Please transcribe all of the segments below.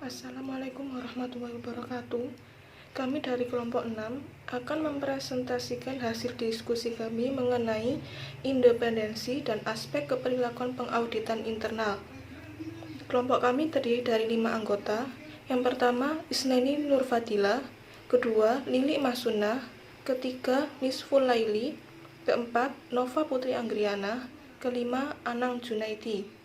Assalamualaikum warahmatullahi wabarakatuh. Kami dari kelompok 6 akan mempresentasikan hasil diskusi kami mengenai independensi dan aspek keperilakuan pengauditan internal. Kelompok kami terdiri dari 5 anggota. Yang pertama, Isneni Nurfadila, kedua, Lili Masunah, ketiga, Nisful Laili, keempat, Nova Putri Anggriana, kelima, Anang Junaidi.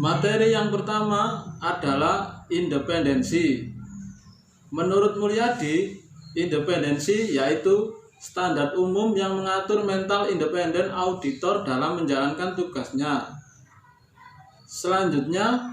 Materi yang pertama adalah independensi. Menurut Mulyadi, independensi yaitu standar umum yang mengatur mental independen auditor dalam menjalankan tugasnya. Selanjutnya,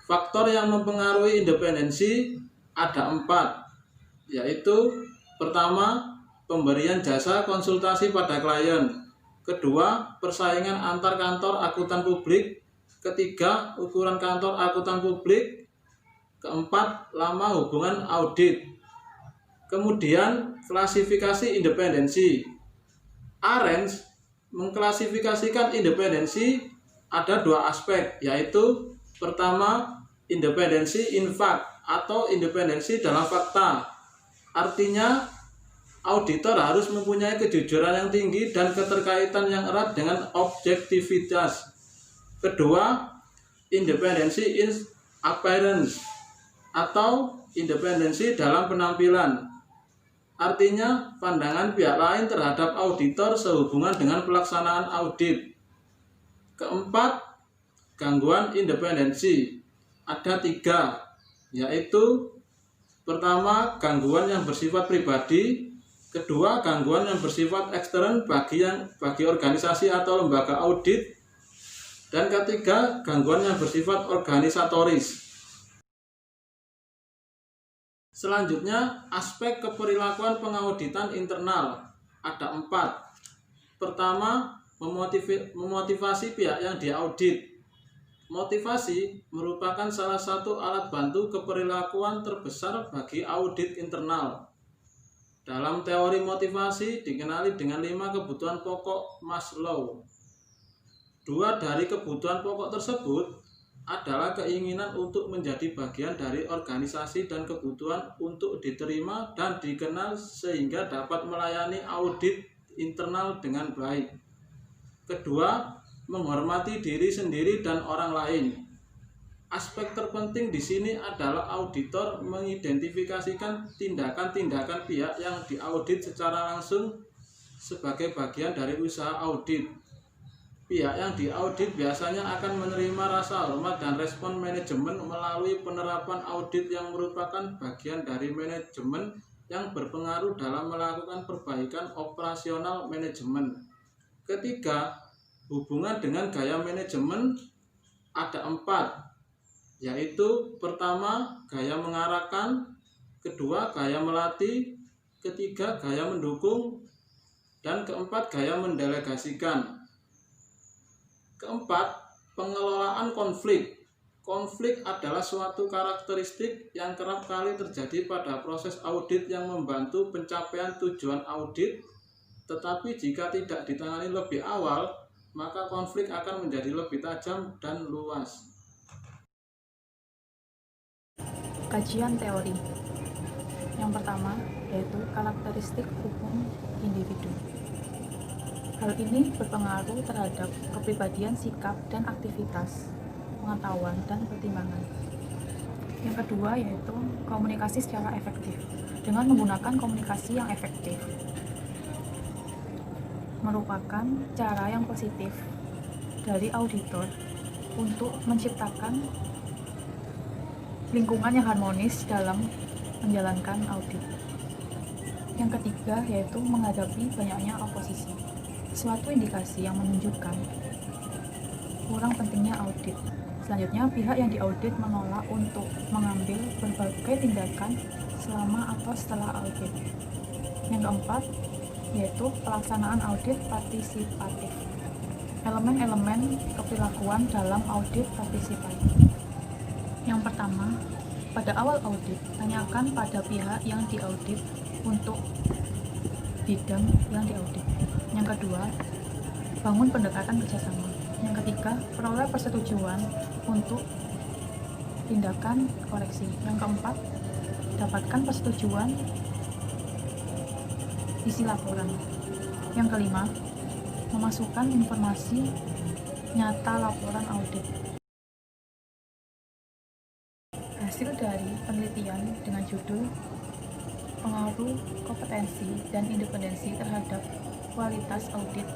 faktor yang mempengaruhi independensi ada 4, yaitu pertama, pemberian jasa konsultasi pada klien. Kedua, persaingan antar kantor akuntan publik. Ketiga, ukuran kantor akuntan publik. Keempat, lama hubungan audit. Kemudian, klasifikasi independensi. Arens mengklasifikasikan independensi ada 2 aspek, yaitu pertama, independensi in fact atau independensi dalam fakta. Artinya, auditor harus mempunyai kejujuran yang tinggi dan keterkaitan yang erat dengan objektivitas. Kedua, independensi in appearance atau independensi dalam penampilan. Artinya, pandangan pihak lain terhadap auditor sehubungan dengan pelaksanaan audit. Keempat, gangguan independensi. Ada 3, yaitu pertama, gangguan yang bersifat pribadi. Kedua, gangguan yang bersifat ekstern bagi organisasi atau lembaga audit. Dan ketiga, gangguan yang bersifat organisatoris. Selanjutnya, aspek keperilakuan pengauditan internal ada 4. Pertama, memotivasi pihak yang diaudit. Motivasi merupakan salah satu alat bantu keperilakuan terbesar bagi audit internal. Dalam teori motivasi dikenali dengan 5 kebutuhan pokok Maslow. 2 dari kebutuhan pokok tersebut adalah keinginan untuk menjadi bagian dari organisasi dan kebutuhan untuk diterima dan dikenal sehingga dapat melayani audit internal dengan baik. Kedua, menghormati diri sendiri dan orang lain. Aspek terpenting di sini adalah auditor mengidentifikasikan tindakan-tindakan pihak yang diaudit secara langsung sebagai bagian dari usaha audit. Pihak yang diaudit biasanya akan menerima rasa hormat dan respon manajemen melalui penerapan audit yang merupakan bagian dari manajemen yang berpengaruh dalam melakukan perbaikan operasional manajemen. Ketiga, hubungan dengan gaya manajemen ada 4, yaitu pertama, gaya mengarahkan. Kedua, gaya melatih. Ketiga, gaya mendukung. Dan keempat, gaya mendelegasikan. Keempat, pengelolaan konflik. Konflik adalah suatu karakteristik yang kerap kali terjadi pada proses audit yang membantu pencapaian tujuan audit, tetapi jika tidak ditangani lebih awal, maka konflik akan menjadi lebih tajam dan luas. Kajian teori. Yang pertama, yaitu karakteristik hukum individu. Hal ini berpengaruh terhadap kepribadian, sikap, dan aktivitas, pengetahuan, dan pertimbangan. Yang kedua yaitu komunikasi secara efektif. Dengan menggunakan komunikasi yang efektif, merupakan cara yang positif dari auditor untuk menciptakan lingkungan yang harmonis dalam menjalankan audit. Yang ketiga yaitu menghadapi banyaknya oposisi. Suatu indikasi yang menunjukkan kurang pentingnya audit. Selanjutnya, pihak yang diaudit menolak untuk mengambil berbagai tindakan selama atau setelah audit. Yang keempat, yaitu pelaksanaan audit partisipatif. Elemen-elemen keperilakuan dalam audit partisipatif. Yang pertama, pada awal audit, tanyakan pada pihak yang diaudit untuk bidang yang diaudit. Yang kedua, bangun pendekatan kerjasama. Yang ketiga, peroleh persetujuan untuk tindakan koreksi. Yang keempat, dapatkan persetujuan isi laporan. Yang kelima, memasukkan informasi nyata laporan audit. Hasil dari penelitian dengan judul Pengaruh Kompetensi dan Independensi terhadap Kualitas Audit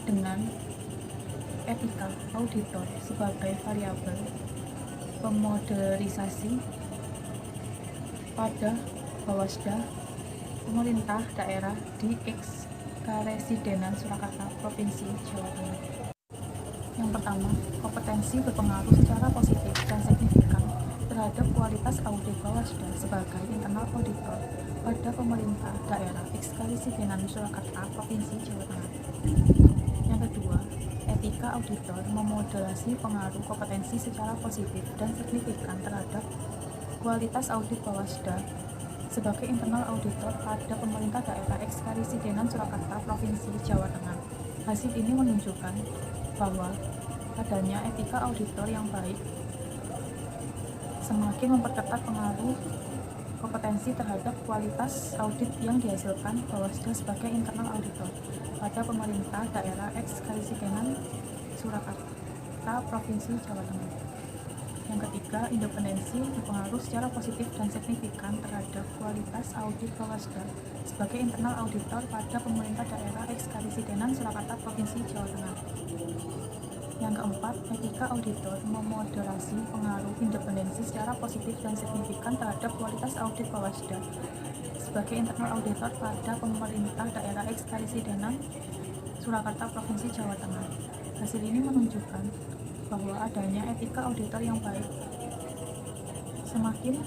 dengan Etika Auditor sebagai variabel pemodelisasi pada Bawasda pemerintah daerah di Ekskaresidenan Surakarta, Provinsi Jawa Tengah. Yang pertama, kompetensi berpengaruh secara positif dan signifikan terhadap kualitas audit Bawasda sebagai internal auditor pada pemerintah daerah Ekskaresidenan Surakarta, Provinsi Jawa Tengah. Yang kedua, etika auditor memodelasi pengaruh kompetensi secara positif dan signifikan terhadap kualitas audit Bawasda sebagai internal auditor pada pemerintah daerah Ekskaresidenan Surakarta, Provinsi Jawa Tengah. Hasil ini menunjukkan bahwa adanya etika auditor yang baik semakin memperketat pengaruh kompetensi terhadap kualitas audit yang dihasilkan Bawasda sebagai internal auditor pada pemerintah daerah Ekskaresidenan Surakarta, Provinsi Jawa Tengah. Yang ketiga, independensi berpengaruh secara positif dan signifikan terhadap kualitas audit Bawasda sebagai internal auditor pada pemerintah daerah Ekskaresidenan Surakarta, Provinsi Jawa Tengah. Yang keempat, etika auditor memoderasi pengaruh independensi secara positif dan signifikan terhadap kualitas audit Bawasda sebagai internal auditor pada pemerintah daerah Ekskaresidenan Surakarta, Provinsi Jawa Tengah. Hasil ini menunjukkan bahwa adanya etika auditor yang baik semakin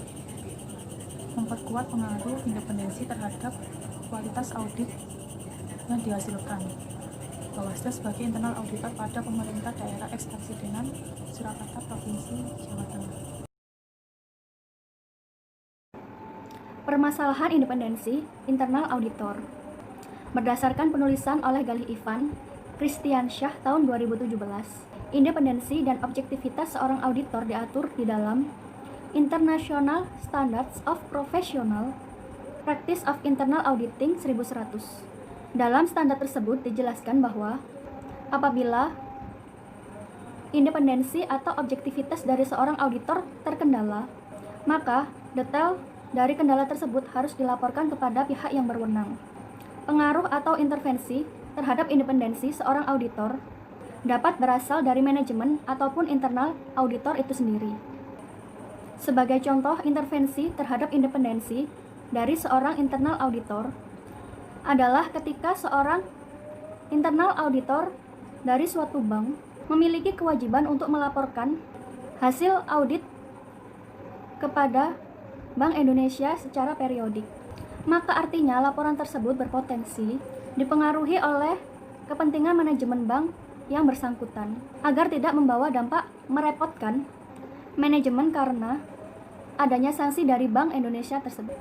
memperkuat pengaruh independensi terhadap kualitas audit yang dihasilkan Bawasda sebagai internal auditor pada pemerintah daerah Ekskaresidenan Surakarta, Provinsi Jawa Tengah. Permasalahan independensi internal auditor. Berdasarkan penulisan oleh Galih Ivan, Kristiansyah tahun 2017, independensi dan objektivitas seorang auditor diatur di dalam International Standards of Professional Practice of Internal Auditing 1100. Dalam standar tersebut dijelaskan bahwa apabila independensi atau objektivitas dari seorang auditor terkendala, maka detail dari kendala tersebut harus dilaporkan kepada pihak yang berwenang. Pengaruh atau intervensi terhadap independensi seorang auditor dapat berasal dari manajemen ataupun internal auditor itu sendiri. Sebagai contoh intervensi terhadap independensi dari seorang internal auditor adalah ketika seorang internal auditor dari suatu bank memiliki kewajiban untuk melaporkan hasil audit kepada Bank Indonesia secara periodik. Maka artinya laporan tersebut berpotensi dipengaruhi oleh kepentingan manajemen bank yang bersangkutan agar tidak membawa dampak merepotkan manajemen karena adanya sanksi dari Bank Indonesia tersebut.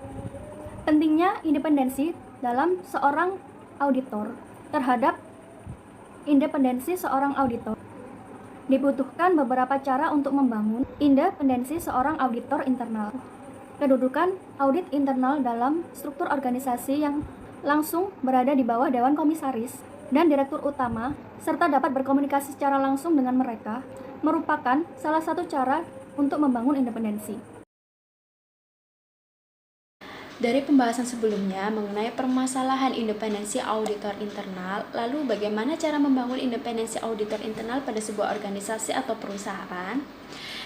Pentingnya independensi dalam seorang auditor. Terhadap independensi seorang auditor dibutuhkan beberapa cara untuk membangun independensi seorang auditor internal. Kedudukan audit internal dalam struktur organisasi yang langsung berada di bawah Dewan Komisaris dan Direktur Utama serta dapat berkomunikasi secara langsung dengan mereka merupakan salah satu cara untuk membangun independensi. Dari pembahasan sebelumnya mengenai permasalahan independensi auditor internal, lalu bagaimana cara membangun independensi auditor internal pada sebuah organisasi atau perusahaan?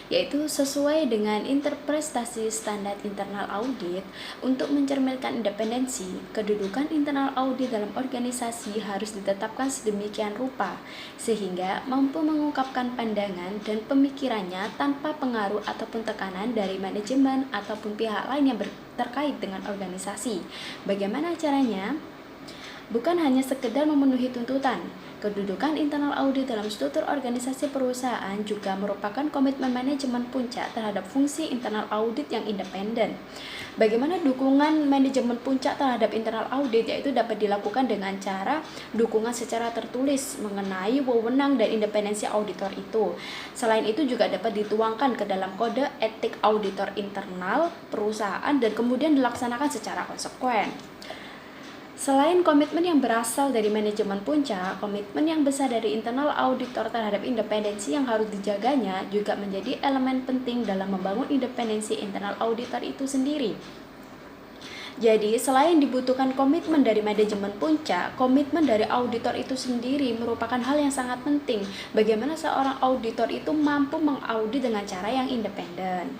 Yaitu sesuai dengan interpretasi standar internal audit. Untuk mencerminkan independensi, kedudukan internal audit dalam organisasi harus ditetapkan sedemikian rupa sehingga mampu mengungkapkan pandangan dan pemikirannya tanpa pengaruh ataupun tekanan dari manajemen ataupun pihak lain yang terkait dengan organisasi. Bagaimana caranya? Bukan hanya sekedar memenuhi tuntutan, kedudukan internal audit dalam struktur organisasi perusahaan juga merupakan komitmen manajemen puncak terhadap fungsi internal audit yang independen. Bagaimana dukungan manajemen puncak terhadap internal audit, yaitu dapat dilakukan dengan cara dukungan secara tertulis mengenai wewenang dan independensi auditor itu. Selain itu juga dapat dituangkan ke dalam kode etik auditor internal perusahaan dan kemudian dilaksanakan secara konsekuen. Selain komitmen yang berasal dari manajemen puncak, komitmen yang besar dari internal auditor terhadap independensi yang harus dijaganya juga menjadi elemen penting dalam membangun independensi internal auditor itu sendiri. Jadi, selain dibutuhkan komitmen dari manajemen puncak, komitmen dari auditor itu sendiri merupakan hal yang sangat penting. Bagaimana seorang auditor itu mampu mengaudit dengan cara yang independen.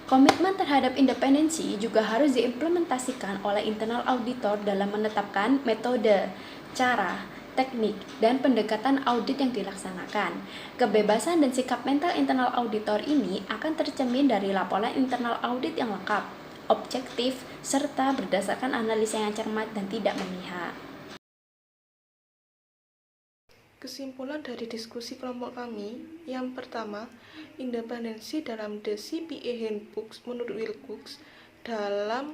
Komitmen terhadap independensi juga harus diimplementasikan oleh internal auditor dalam menetapkan metode, cara, teknik, dan pendekatan audit yang dilaksanakan. Kebebasan dan sikap mental internal auditor ini akan tercermin dari laporan internal audit yang lengkap, objektif, serta berdasarkan analisa yang cermat dan tidak memihak. Kesimpulan dari diskusi kelompok kami, yang pertama, independensi dalam The CPA Handbook menurut Wilcox dalam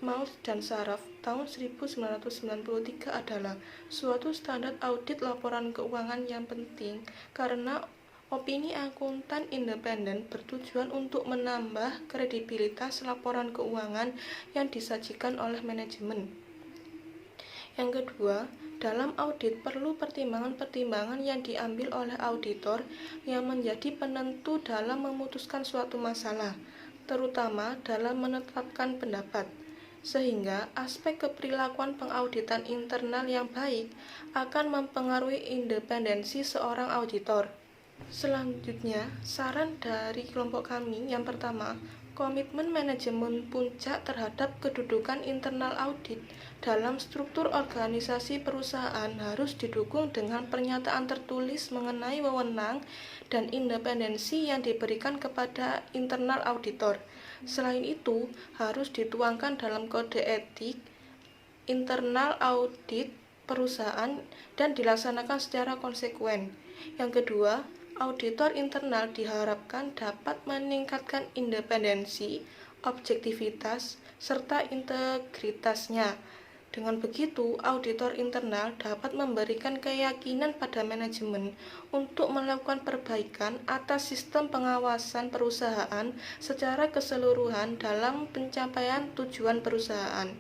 Maus dan Saraf tahun 1993 adalah suatu standar audit laporan keuangan yang penting karena opini akuntan independen bertujuan untuk menambah kredibilitas laporan keuangan yang disajikan oleh manajemen. Yang kedua, dalam audit perlu pertimbangan-pertimbangan yang diambil oleh auditor yang menjadi penentu dalam memutuskan suatu masalah, terutama dalam menetapkan pendapat, sehingga aspek keperilakuan pengauditan internal yang baik akan mempengaruhi independensi seorang auditor. Selanjutnya, saran dari kelompok kami yang pertama, komitmen manajemen puncak terhadap kedudukan internal audit dalam struktur organisasi perusahaan harus didukung dengan pernyataan tertulis mengenai wewenang dan independensi yang diberikan kepada internal auditor. Selain itu, harus dituangkan dalam kode etik internal audit perusahaan dan dilaksanakan secara konsekuen. Yang kedua, auditor internal diharapkan dapat meningkatkan independensi, objektivitas, serta integritasnya. Dengan begitu, auditor internal dapat memberikan keyakinan pada manajemen untuk melakukan perbaikan atas sistem pengawasan perusahaan secara keseluruhan dalam pencapaian tujuan perusahaan.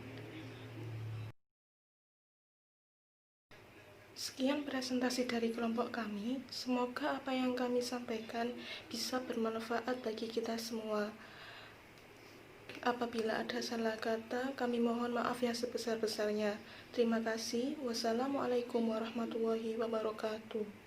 Sekian presentasi dari kelompok kami. Semoga apa yang kami sampaikan bisa bermanfaat bagi kita semua. Apabila ada salah kata, kami mohon maaf yang sebesar-besarnya. Terima kasih. Wassalamualaikum warahmatullahi wabarakatuh.